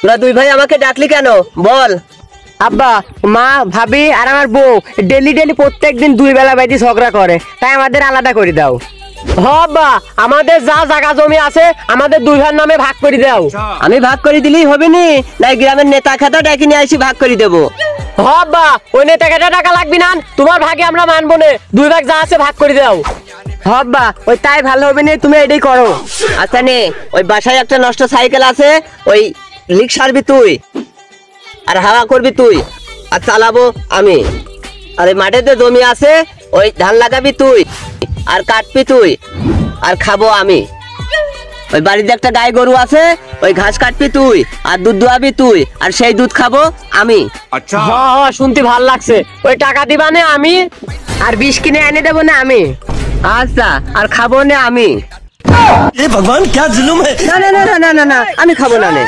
তোরা দুই ভাই আমাকে ডাকলি কেন বল? আব্বা, মা, ভাবি আর আমার বউ ডেলি ডেলি প্রত্যেকদিন দুই বেলা বাইতে ঝগড়া করে, তাই আমাদের আলাদা করে দাও। হ আব্বা, আমাদের যা জায়গা জমি আছে আমাদের দুই ভাইয়ের নামে ভাগ করে দাও। আমি ভাগ করে দিলেই হবে নি, নাই গ্রামের নেতা খাতা ডেকে নিয়ে আসি ভাগ করে দেবো। হ আব্বা, ওই নেতাকে টাকা লাগবে না, তোমার ভাগে আমরা মানবো না, দুই ভাগ যা আছে ভাগ করে দাও। হ আব্বা, ওই তাই ভালো হবে না, তুমি এটাই করো। আচ্ছা নে, ওই বাসায় একটা নষ্ট সাইকেল আছে, ওই লিক সারবি তুই, আর হাওয়া করবি তুই, আর চালাবো আমি। আর এই মাঠেতে জমি আছে, ওই ধান লাগাবি তুই, আর কাটবি তুই, আর খাবো আমি। ওই বাড়িতে একটা গাই গরু আছে, ওই ঘাস কাটবি তুই, আর দুধ দোয়াবি তুই, আর সেই দুধ খাবো আমি। আচ্ছা, হ হ, শুনতে ভাল লাগছে। ওই টাকা দিবা না আমি, আর বিষ কিনে এনে দেবো না আমি। আচ্ছা, আর খাবো না আমি। ভগবান, क्या जुलुम है। না না না না না না, আমি খাবো না নে।